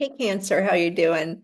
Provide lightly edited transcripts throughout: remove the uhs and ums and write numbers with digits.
Hey Cancer, how you doing?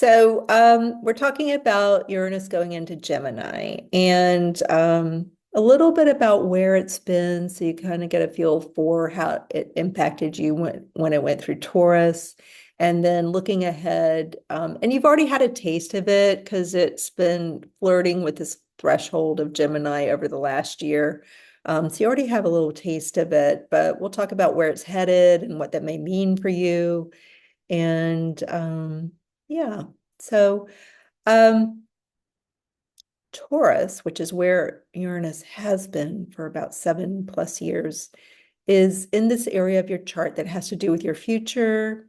We're talking about Uranus going into Gemini and a little bit about where it's been so you kind of get a feel for how it impacted you when it went through Taurus. And then looking ahead, and you've already had a taste of it because it's been flirting with this threshold of Gemini over the last year. So you already have a little taste of it, but we'll talk about where it's headed and what that may mean for you. And yeah, so um, Taurus, which is where Uranus has been for about 7+ years, is in this area of your chart that has to do with your future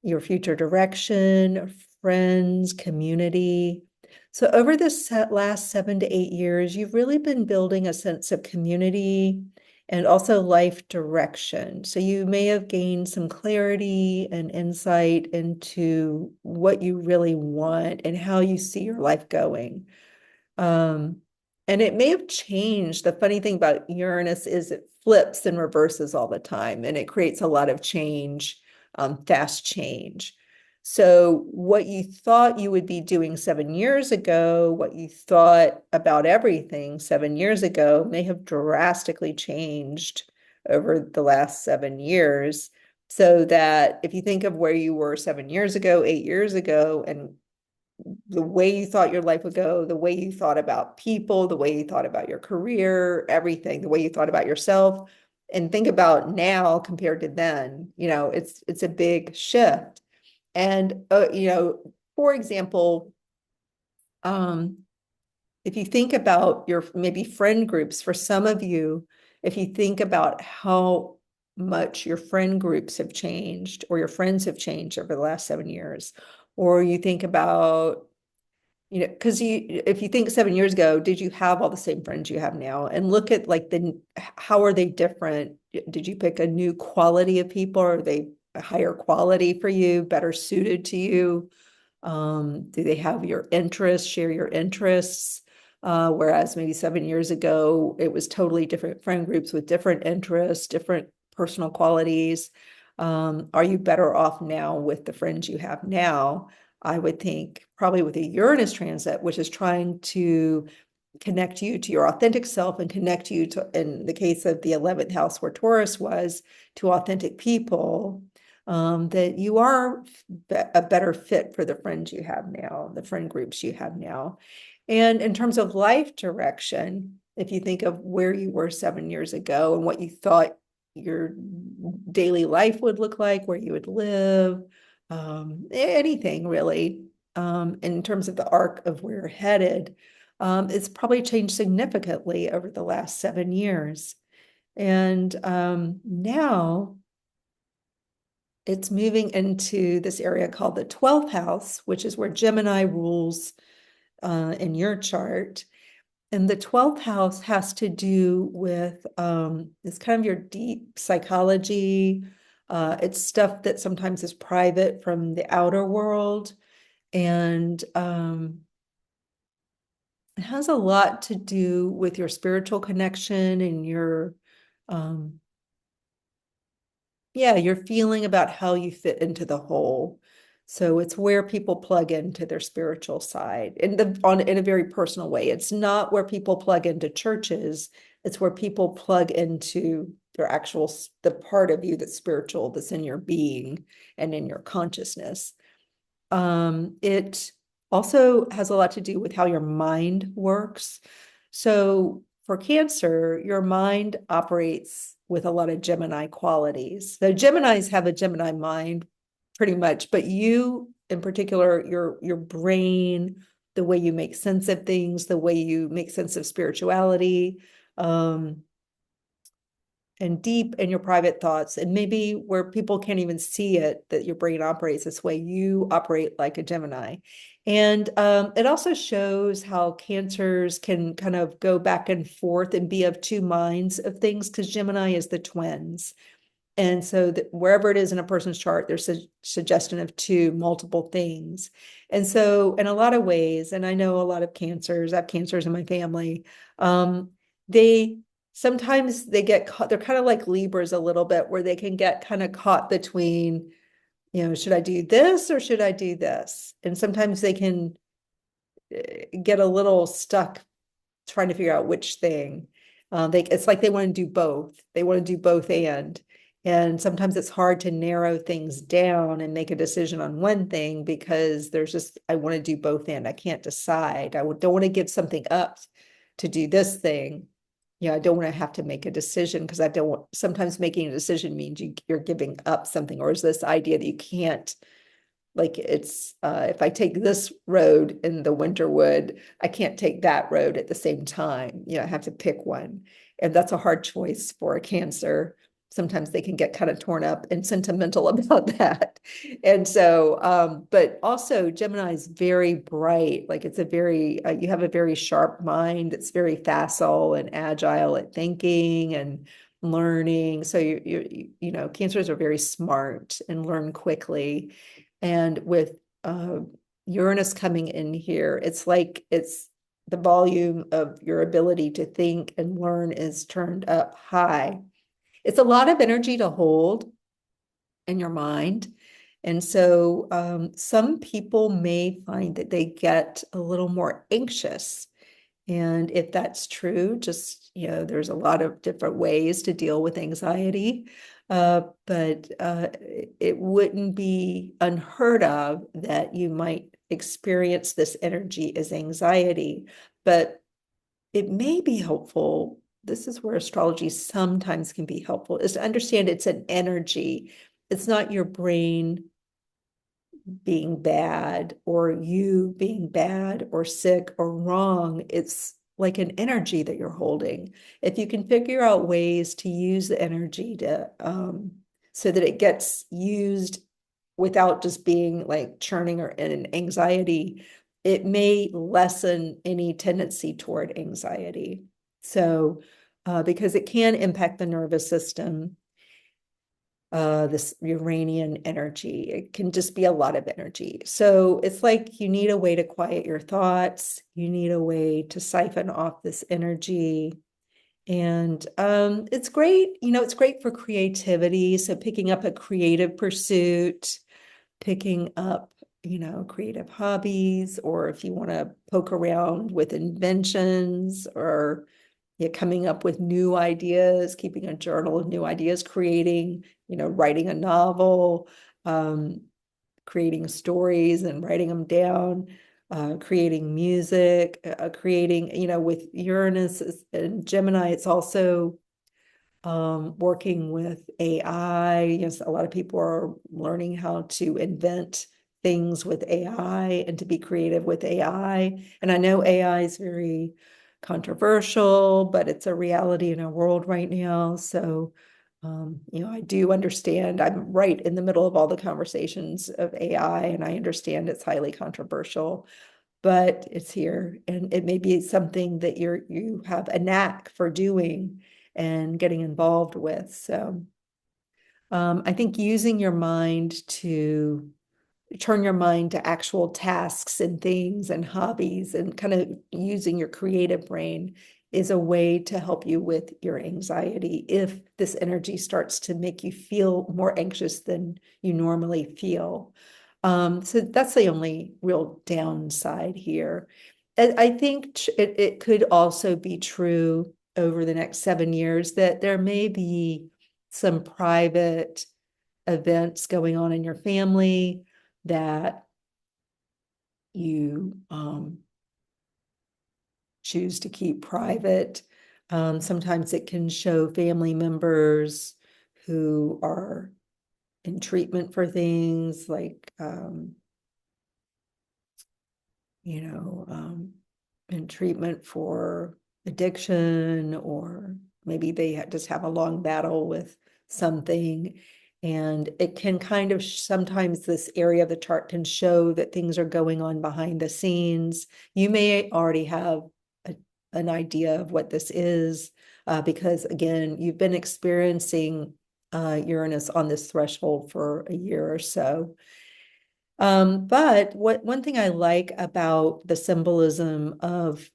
direction, friends, community. So over this last 7 to 8 years, you've really been building a sense of community and also life direction. So you may have gained some clarity and insight into what you really want and how you see your life going. Um, and it may have changed. The funny thing about Uranus is it flips and reverses all the time, and it creates a lot of change, fast change. So, what you thought you would be doing 7 years ago, what you thought about everything 7 years ago, may have drastically changed over the last 7 years. So that if you think of where you were 7 years ago, 8 years ago, and the way you thought your life would go, the way you thought about people, the way you thought about your career, everything, the way you thought about yourself, and think about now compared to then, it's a big shift. And for example, um, if you think about your maybe friend groups, for some of you, if you think about how much your friend groups have changed or your friends have changed over the last 7 years, or you think about because if you think 7 years ago, did you have all the same friends you have now? And look at like how are they different? Did you pick a new quality of people? Are they a higher quality for you, better suited to you? Do they have your interests, share your interests? Whereas maybe 7 years ago, it was totally different friend groups with different interests, different personal qualities. Are you better off now with the friends you have now? I would think probably with a Uranus transit, which is trying to connect you to your authentic self and connect you to, in the case of the 11th house where Taurus was, to authentic people, that you are a better fit for the friends you have now, the friend groups you have now. And in terms of life direction, if you think of where you were 7 years ago and what you thought your daily life would look like, where you would live, anything really, in terms of the arc of where you're headed, it's probably changed significantly over the last 7 years. And now it's moving into this area called the 12th house, which is where Gemini rules in your chart. And the 12th house has to do with it's kind of your deep psychology. It's stuff that sometimes is private from the outer world. And it has a lot to do with your spiritual connection and um, your feeling about how you fit into the whole. So it's where people plug into their spiritual side in a very personal way. It's not where people plug into churches. It's where people plug into their actual the part of you that's spiritual, that's in your being and in your consciousness. It also has a lot to do with how your mind works. So for Cancer, your mind operates with a lot of Gemini qualities. So Geminis have a Gemini mind pretty much, but you in particular, your brain, the way you make sense of things, the way you make sense of spirituality, um, and deep in your private thoughts, and maybe where people can't even see it, that your brain operates this way, you operate like a Gemini. And it also shows how Cancers can kind of go back and forth and be of two minds of things, because Gemini is the twins. And so that wherever it is in a person's chart, there's a suggestion of two multiple things. And so in a lot of ways, and I know a lot of Cancers, I have Cancers in my family, they sometimes they get caught, they're kind of like Libras a little bit, where they can get kind of caught between, should I do this or should I do this? And sometimes they can get a little stuck trying to figure out which thing. It's like they want to do both. They want to do both and sometimes it's hard to narrow things down and make a decision on one thing because there's just, I want to do both and I can't decide. Don't want to give something up to do this thing. I don't want to have to make a decision because I don't want, sometimes making a decision means you're giving up something, or is this idea that you can't, like it's if I take this road in the Winterwood, I can't take that road at the same time. I have to pick one. And that's a hard choice for a Cancer. Sometimes they can get kind of torn up and sentimental about that. And so, but also Gemini is very bright. Like it's a very, you have a very sharp mind. It's very facile and agile at thinking and learning. So Cancers are very smart and learn quickly. And with Uranus coming in here, it's like it's the volume of your ability to think and learn is turned up high. It's a lot of energy to hold in your mind. And so some people may find that they get a little more anxious. And if that's true, just, there's a lot of different ways to deal with anxiety. But it wouldn't be unheard of that you might experience this energy as anxiety. But it may be helpful. This is where astrology sometimes can be helpful, is to understand it's an energy. It's not your brain being bad or you being bad or sick or wrong. It's like an energy that you're holding. If you can figure out ways to use the energy to so that it gets used without just being like churning or in anxiety, it may lessen any tendency toward anxiety. So because it can impact the nervous system, this Uranian energy. It can just be a lot of energy. So it's like you need a way to quiet your thoughts. You need a way to siphon off this energy. And it's great, it's great for creativity. So picking up a creative pursuit, picking up, creative hobbies, or if you want to poke around with inventions or coming up with new ideas, keeping a journal of new ideas, creating, writing a novel, creating stories and writing them down, creating music, creating, with Uranus and Gemini, it's also working with AI. Yes, a lot of people are learning how to invent things with AI and to be creative with AI. And I know AI is very controversial, but it's a reality in our world right now. So, I do understand. I'm right in the middle of all the conversations of AI, and I understand it's highly controversial, but it's here, and it may be something that you have a knack for doing and getting involved with. So, I think using your mind to turn your mind to actual tasks and things and hobbies and kind of using your creative brain is a way to help you with your anxiety if this energy starts to make you feel more anxious than you normally feel. So that's the only real downside here. And I think it could also be true over the next 7 years that there may be some private events going on in your family that you choose to keep private. Sometimes it can show family members who are in treatment for things like, in treatment for addiction, or maybe they just have a long battle with something. And it can kind of sometimes this area of the chart can show that things are going on behind the scenes. You may already have an idea of what this is, because again, you've been experiencing Uranus on this threshold for a year or so. But one thing I like about the symbolism of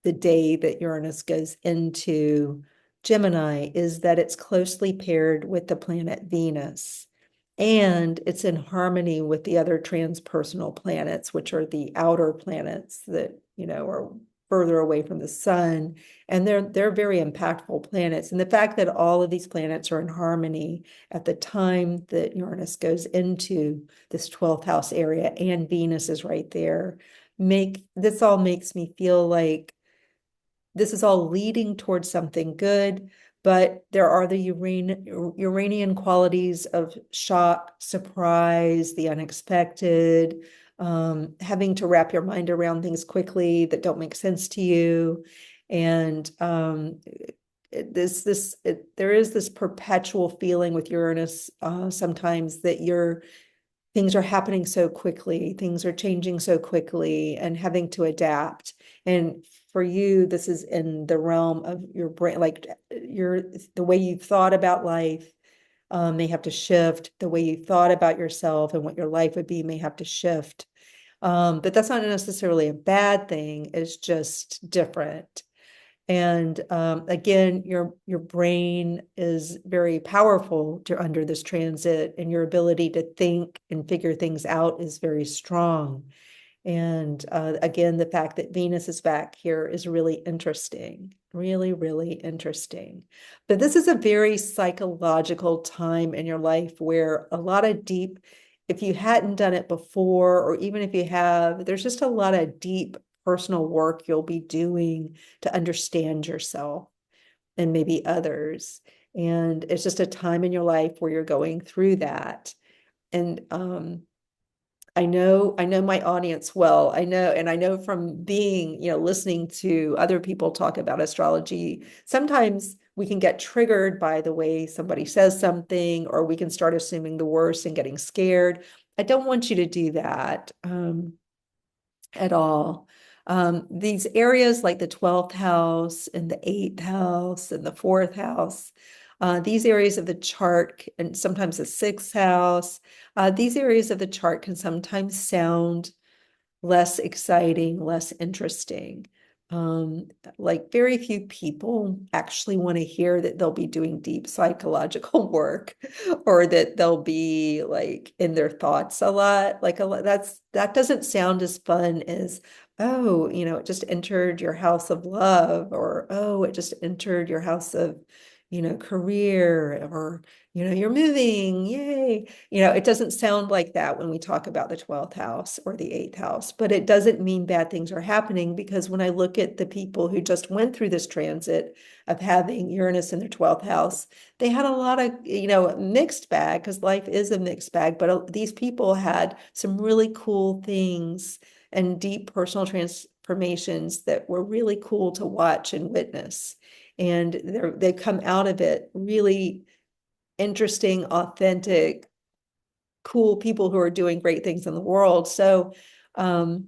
the day that Uranus goes into Gemini is that it's closely paired with the planet Venus. and it's in harmony with the other transpersonal planets, which are the outer planets that, are further away from the sun. And they're very impactful planets. And the fact that all of these planets are in harmony at the time that Uranus goes into this 12th house area and Venus is right there, this all makes me feel like this is all leading towards something good, but there are the Uranian qualities of shock, surprise, the unexpected, having to wrap your mind around things quickly that don't make sense to you. And there is this perpetual feeling with Uranus sometimes that things are happening so quickly, things are changing so quickly, and having to adapt. And for you, this is in the realm of your brain, like the way you thought about life may have to shift. The way you thought about yourself and what your life would be may have to shift. But that's not necessarily a bad thing. It's just different. And again, your brain is very powerful under this transit, and your ability to think and figure things out is very strong. And again, the fact that Venus is back here is really interesting, really, really interesting. But this is a very psychological time in your life where a lot of deep, if you hadn't done it before, or even if you have, there's just a lot of deep personal work you'll be doing to understand yourself and maybe others. And it's just a time in your life where you're going through that. And I know my audience well. And I know from being, listening to other people talk about astrology, sometimes we can get triggered by the way somebody says something, or we can start assuming the worst and getting scared. I don't want you to do that at all. These areas like the 12th house and the 8th house and the 4th house, these areas of the chart, and sometimes the 6th house, these areas of the chart can sometimes sound less exciting, less interesting. Like very few people actually want to hear that they'll be doing deep psychological work or that they'll be like in their thoughts a lot. Like that doesn't sound as fun as, oh, it just entered your house of love, or oh, it just entered your house of, career, or you're moving, yay. It doesn't sound like that when we talk about the 12th house or the 8th house, but it doesn't mean bad things are happening, because when I look at the people who just went through this transit of having Uranus in their 12th house, they had a lot of, mixed bag, because life is a mixed bag, but these people had some really cool things and deep personal transformations that were really cool to watch and witness. And they come out of it really interesting, authentic, cool people who are doing great things in the world. So, but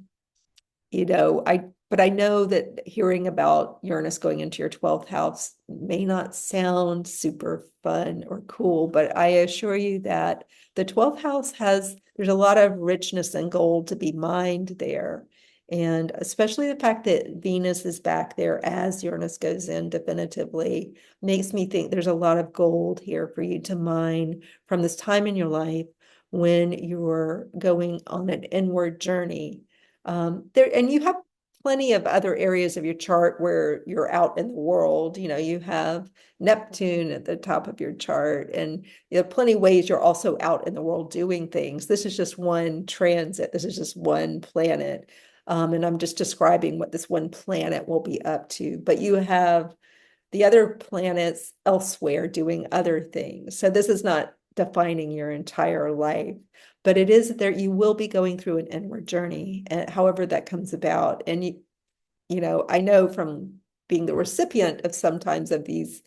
I know that hearing about Uranus going into your 12th house may not sound super fun or cool, but I assure you that the 12th house there's a lot of richness and gold to be mined there. And especially the fact that Venus is back there as Uranus goes in definitively makes me think there's a lot of gold here for you to mine from this time in your life when you're going on an inward journey. And you have plenty of other areas of your chart where you're out in the world. You have Neptune at the top of your chart, and you have plenty of ways you're also out in the world doing things. This is just one transit. This is just one planet. And I'm just describing what this one planet will be up to. But you have the other planets elsewhere doing other things. So this is not defining your entire life, but it is there. You will be going through an inward journey, and however that comes about. And I know from being the recipient of sometimes of these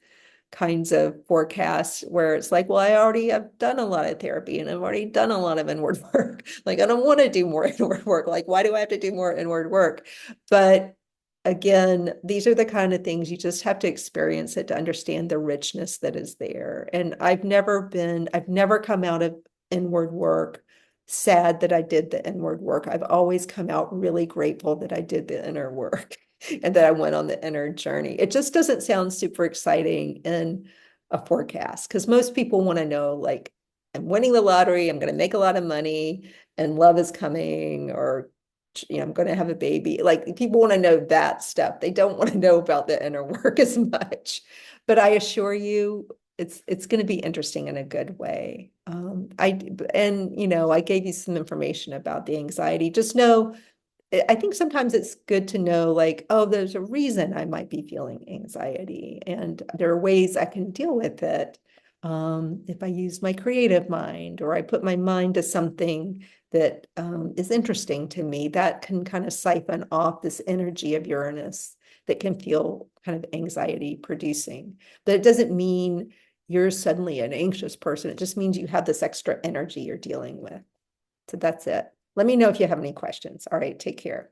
kinds of forecasts where it's like, well, I already have done a lot of therapy and I've already done a lot of inward work. Like, I don't want to do more inward work. Like, why do I have to do more inward work? But again, these are the kind of things you just have to experience it to understand the richness that is there. And I've never come out of inward work sad that I did the inward work. I've always come out really grateful that I did the inner work and that I went on the inner journey. It just doesn't sound super exciting in a forecast, because most people want to know like I'm winning the lottery, I'm going to make a lot of money, and love is coming, or I'm going to have a baby. Like, people want to know that stuff. They don't want to know about the inner work as much. But I assure you, it's going to be interesting in a good way. I gave you some information about the anxiety. Just know, I think sometimes it's good to know, like, oh, there's a reason I might be feeling anxiety, and there are ways I can deal with it. If I use my creative mind, or I put my mind to something that is interesting to me, that can kind of siphon off this energy of Uranus that can feel kind of anxiety producing. But it doesn't mean you're suddenly an anxious person. It just means you have this extra energy you're dealing with. So that's it. Let me know if you have any questions. All right, take care.